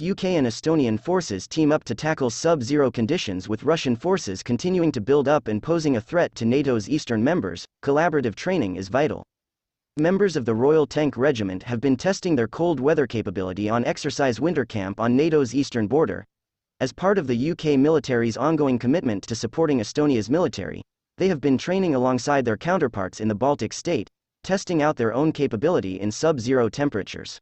UK and Estonian forces team up to tackle sub-zero conditions, with Russian forces continuing to build up and posing a threat to NATO's eastern members. Collaborative training is vital. Members of the Royal Tank Regiment have been testing their cold weather capability on Exercise Winter Camp on NATO's eastern border. As part of the UK military's ongoing commitment to supporting Estonia's military, they have been training alongside their counterparts in the Baltic state, testing out their own capability in sub-zero temperatures.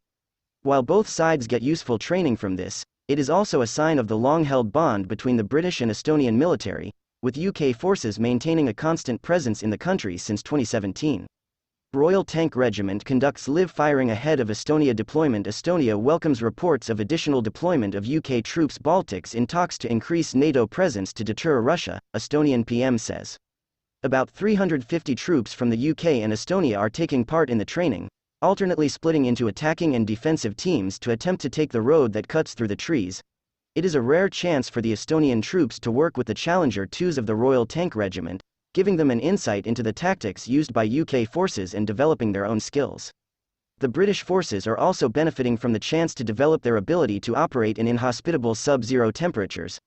While both sides get useful training from this, it is also a sign of the long-held bond between the British and Estonian military, with UK forces maintaining a constant presence in the country since 2017. Royal Tank Regiment conducts live firing ahead of Estonia deployment. Estonia welcomes reports of additional deployment of UK troops Baltics in talks to increase NATO presence to deter Russia, Estonian PM says. About 350 troops from the UK and Estonia are taking part in the training, alternately splitting into attacking and defensive teams to attempt to take the road that cuts through the trees. It is a rare chance for the Estonian troops to work with the Challenger 2s of the Royal Tank Regiment, giving them an insight into the tactics used by UK forces and developing their own skills. The British forces are also benefiting from the chance to develop their ability to operate in inhospitable sub-zero temperatures,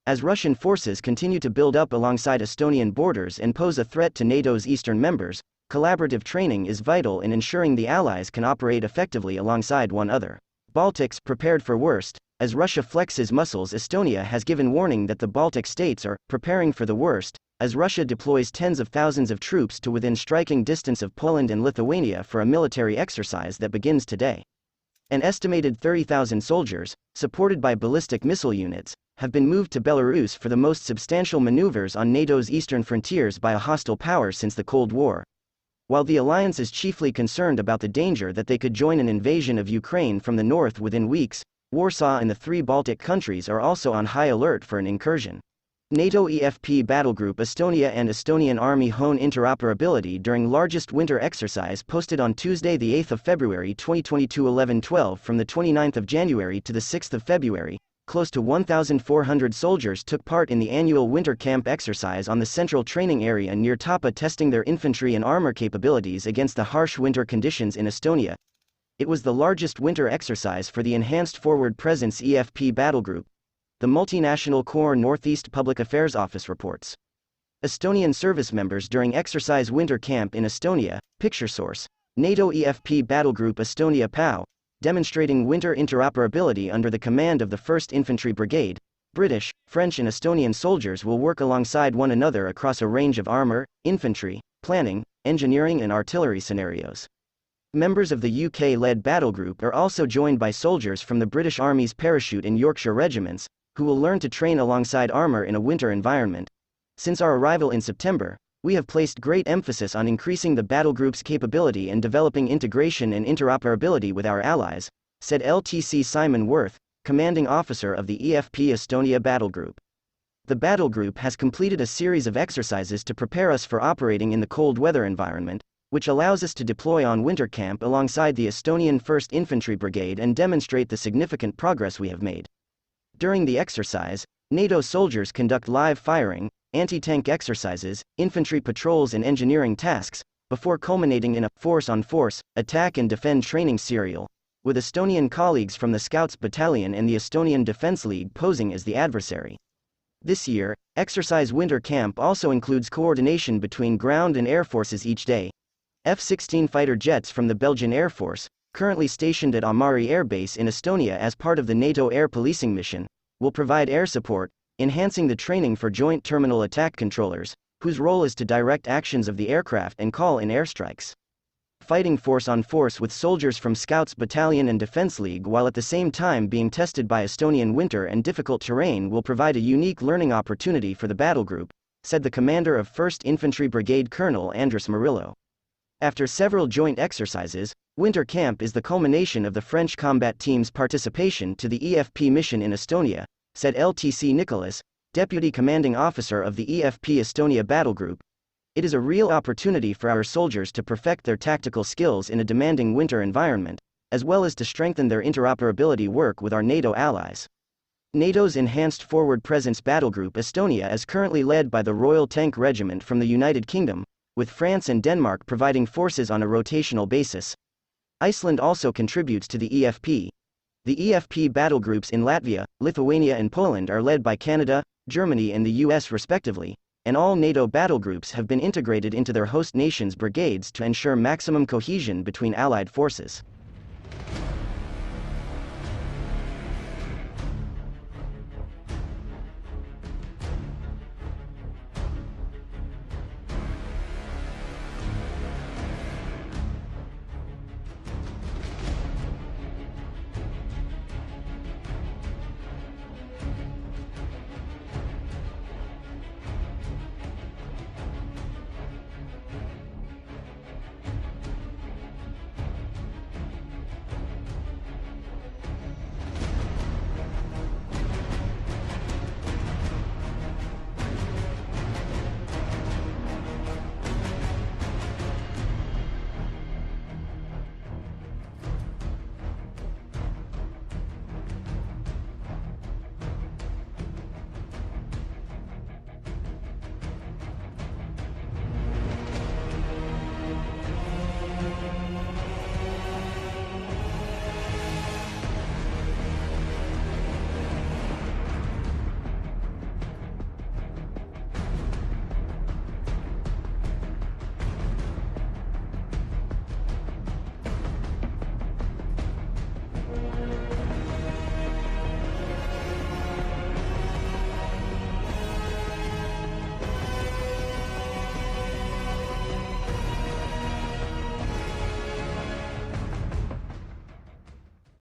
as Russian forces continue to build up alongside Estonian borders and pose a threat to NATO's eastern members. Collaborative training is vital in ensuring the allies can operate effectively alongside one another. Baltics prepared for worst. As Russia flexes muscles, Estonia has given warning that the Baltic states are preparing for the worst, as Russia deploys tens of thousands of troops to within striking distance of Poland and Lithuania for a military exercise that begins today. An estimated 30,000 soldiers, supported by ballistic missile units, have been moved to Belarus for the most substantial maneuvers on NATO's eastern frontiers by a hostile power since the Cold War. While the alliance is chiefly concerned about the danger that they could join an invasion of Ukraine from the north within weeks, Warsaw and the three Baltic countries are also on high alert for an incursion. NATO EFP Battlegroup Estonia and Estonian Army hone interoperability during largest winter exercise posted on Tuesday, 8 February 2022 11:12 from 29 January to 6 February. Close to 1,400 soldiers took part in the annual winter camp exercise on the central training area near Tapa, testing their infantry and armor capabilities against the harsh winter conditions in Estonia. It was the largest winter exercise for the Enhanced Forward Presence EFP Battlegroup, the Multinational Corps Northeast Public Affairs Office reports. Estonian service members during exercise winter camp in Estonia. Picture source: NATO EFP Battlegroup Estonia POW, demonstrating winter interoperability under the command of the 1st Infantry Brigade. British, French and Estonian soldiers will work alongside one another across a range of armor, infantry, planning, engineering and artillery scenarios. Members of the UK-led battlegroup are also joined by soldiers from the British Army's Parachute and Yorkshire regiments, who will learn to train alongside armor in a winter environment. Since our arrival in September, we have placed great emphasis on increasing the battlegroup's capability and developing integration and interoperability with our allies, said LTC Simon Worth, commanding officer of the EFP Estonia Battlegroup. The battlegroup has completed a series of exercises to prepare us for operating in the cold weather environment, which allows us to deploy on winter camp alongside the Estonian 1st Infantry Brigade and demonstrate the significant progress we have made. During the exercise, NATO soldiers conduct live firing, anti-tank exercises, infantry patrols and engineering tasks, before culminating in a force-on-force, attack and defend training serial, with Estonian colleagues from the Scouts Battalion and the Estonian Defence League posing as the adversary. This year, Exercise Winter Camp also includes coordination between ground and air forces each day. F-16 fighter jets from the Belgian Air Force, currently stationed at Amari Air Base in Estonia as part of the NATO air policing mission, will provide air support, enhancing the training for Joint Terminal Attack Controllers, whose role is to direct actions of the aircraft and call in airstrikes. Fighting force-on-force with soldiers from Scouts Battalion and Defence League while at the same time being tested by Estonian winter and difficult terrain will provide a unique learning opportunity for the battlegroup, said the commander of 1st Infantry Brigade Colonel Andres Murillo. After several joint exercises, Winter Camp is the culmination of the French combat team's participation to the EFP mission in Estonia, said LTC Nicholas, deputy commanding officer of the EFP Estonia Battlegroup. It is a real opportunity for our soldiers to perfect their tactical skills in a demanding winter environment, as well as to strengthen their interoperability work with our NATO allies. NATO's Enhanced Forward Presence Battlegroup Estonia is currently led by the Royal Tank Regiment from the United Kingdom, with France and Denmark providing forces on a rotational basis. Iceland also contributes to the EFP. The EFP battlegroups in Latvia, Lithuania, and Poland are led by Canada, Germany, and the US respectively, and all NATO battlegroups have been integrated into their host nations' brigades to ensure maximum cohesion between Allied forces.